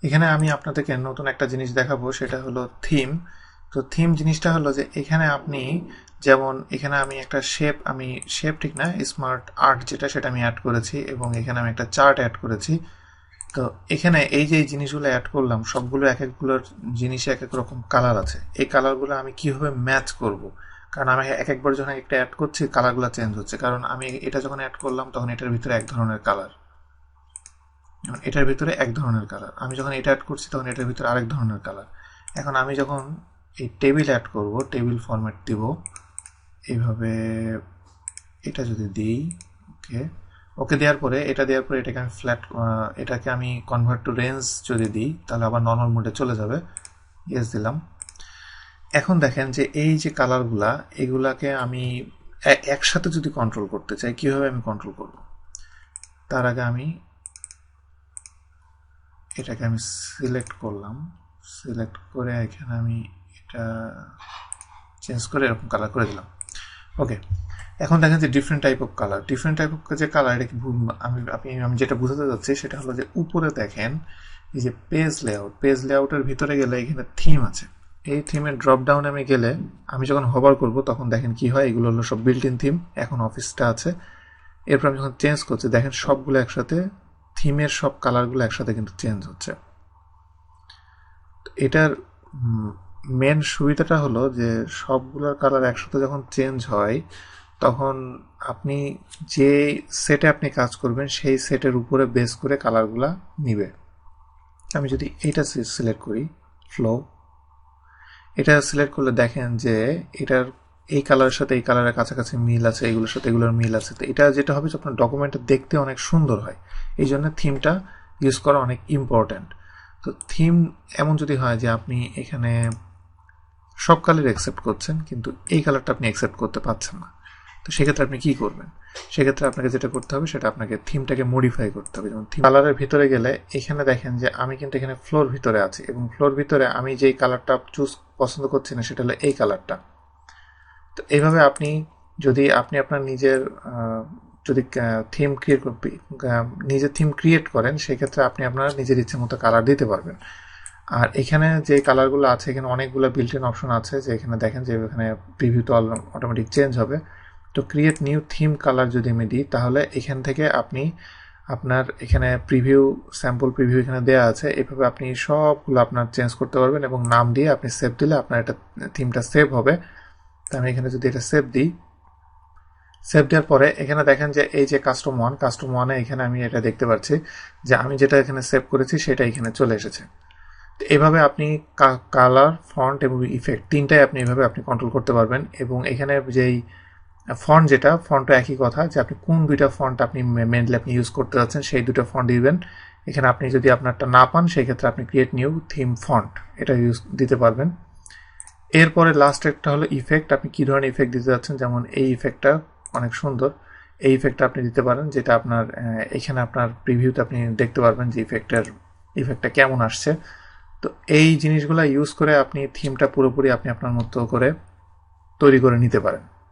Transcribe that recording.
এখানে আমি আপনাদেরকে নতুন একটা জিনিস দেখাবো, সেটা হলো থিম। তো থিম জিনিসটা হলো যে এখানে আপনি যেমন এখানে আমি একটা শেপ ঠিক না, স্মার্ট আর্ট যেটা, সেটা আমি অ্যাড করেছি এবং এখানে আমি একটা চার্ট অ্যাড করেছি। তো এখানে এই যে জিনিসগুলো অ্যাড করলাম সবগুলো এক একগুলোর জিনিসে এক এক রকম কালার আছে। এই কালারগুলো আমি কিভাবে ম্যাচ করব, কারণ আমি এক একবার যখন একটা অ্যাড করছি কালারগুলো চেঞ্জ হচ্ছে, কারণ আমি এটা যখন অ্যাড করলাম তখন এটার ভিতরে এক ধরনের কালার, এটার ভিতরে এক ধরনের কালার, আমি যখন এটা অ্যাড করছি তখন এটার ভিতরে আরেক ধরনের কালার। এখন আমি যখন এই টেবিল অ্যাড করব, টেবিল ফরম্যাট দিব এইভাবে, এটা যদি দিই ওকে, ওকে দেওয়ার পরে এটাকে আমি এটাকে আমি কনভার্ট টু রেঞ্জ যদি দিই তাহলে আবার নর্মাল মোডে চলে যাবে। ইয়েস দিলাম। এখন দেখেন যে এই যে কালারগুলা, এগুলাকে আমি একসাথে যদি কন্ট্রোল করতে চাই, কিভাবে আমি কন্ট্রোল করব? তার আগে আমি এটাকে আমি সিলেক্ট করলাম, সিলেক্ট করে এখানে আমি এটা চেঞ্জ করে এরকম কালার করে দিলাম। ওকে, এখন দেখেন যে ডিফারেন্ট টাইপ অফ যে কালার, এটা কি আমি যেটা বোঝাতে যাচ্ছি সেটা হলো যে উপরে দেখেন এই যে পেজ লেআউটের ভিতরে গেলে এখানে থিম আছে। এই থিমের ড্রপ ডাউনে আমি গেলে আমি যখন হোভার করব তখন দেখেন কি হয়, এগুলো হলো সব বিল্ট ইন থিম। এখন অফিসটা আছে, এরপর আমি যখন চেঞ্জ করছি দেখেন সবগুলো একসাথে, থিমের সব কালারগুলো একসাথে কিন্তু চেঞ্জ হচ্ছে। এটার মেন সুবিধাটা হলো যে সবগুলোর কালার একসাথে যখন চেঞ্জ হয় তখন আপনি যে সেটে আপনি কাজ করবেন সেই সেটের উপরে বেস করে কালারগুলা নিবে। আমি যদি এটা সিলেক্ট করি, ফ্লো, এটা সিলেক্ট করলে দেখেন যে এটার এই কালারের সাথে এই কালারের কাছাকাছি মিল আছে, এগুলোর সাথে এগুলোর মিল আছে। তো এটা যেটা হবে যে আপনার ডকুমেন্টটা দেখতে অনেক সুন্দর হয়, এই জন্য থিমটা ইউজ করা অনেক ইম্পর্ট্যান্ট। তো থিম এমন যদি হয় যে আপনি এখানে সব কালার অ্যাকসেপ্ট করছেন কিন্তু এই কালারটা আপনি অ্যাকসেপ্ট করতে পারছেন না, তো সেক্ষেত্রে আপনি কি করবেন? সেক্ষেত্রে আপনাকে যেটা করতে হবে সেটা আপনাকে থিমটাকে মডিফাই করতে হবে। যেমন থিম কালারের ভিতরে গেলে এখানে দেখেন যে আমি কিন্তু এখানে ফ্লোর ভিতরে আছি এবং ফ্লোর ভিতরে আমি যেই কালারটা পছন্দ করছি না সেটা হলো এই কালারটা। তো এইভাবে আপনি যদি আপনি আপনার নিজের যদি নিজের থিম ক্রিয়েট করেন সেক্ষেত্রে আপনি আপনার নিজের ইচ্ছে মতো কালার দিতে পারবেন। আর এখানে যে কালারগুলো আছে এখানে অনেকগুলো বিল্ট ইন অপশন আছে, যে এখানে দেখেন যে এখানে প্রিভিউ তো অটোমেটিক চেঞ্জ হবে। তো ক্রিয়েট নিউ থিম কালার যদি আমি দিই তাহলে এখান থেকে আপনি আপনার এখানে স্যাম্পল প্রিভিউ এখানে দেওয়া আছে, এভাবে আপনি সবগুলো আপনার চেঞ্জ করতে পারবেন এবং নাম দিয়ে আপনি সেভ দিলে আপনার এটা থিমটা সেভ হবে। তো আমি এখানে যদি এটা সেভ দিই, সেভ দেওয়ার পরে এখানে দেখেন যে এই যে কাস্টম ওয়ানে এখানে আমি এটা দেখতে পাচ্ছি যে আমি যেটা এখানে সেভ করেছি সেটা এখানে চলে এসেছে। তো এভাবে আপনি কালার, ফন্ট এবং ইফেক্ট তিনটাই আপনি এভাবে আপনি কন্ট্রোল করতে পারবেন। এবং এখানে যেই ফন্টও একই কথা, যে আপনি কোন দুইটা ফন্ট আপনি মেনলি আপনি ইউজ করতে যাচ্ছেন সেই দুটো ফন্ট দিবেন। এখানে আপনি যদি আপনারটা না পান সেই ক্ষেত্রে আপনি ক্রিয়েট নিউ থিম ফন্ট এটা ইউজ দিতে পারবেন। এরপরে লাস্ট একটা হলো ইফেক্ট, আপনি কি ধরনের ইফেক্ট দিতে যাচ্ছেন। যেমন এই ইফেক্টটা অনেক সুন্দর, এই ইফেক্টটা আপনি দিতে পারেন, যেটা আপনার এখানে আপনার প্রিভিউতে আপনি দেখতে পারবেন যে ইফেক্টটা কেমন আসছে। তো এই জিনিসগুলো ইউজ করে আপনি থিমটা পুরোপুরি আপনি আপনার মতো করে তৈরি করে নিতে পারেন।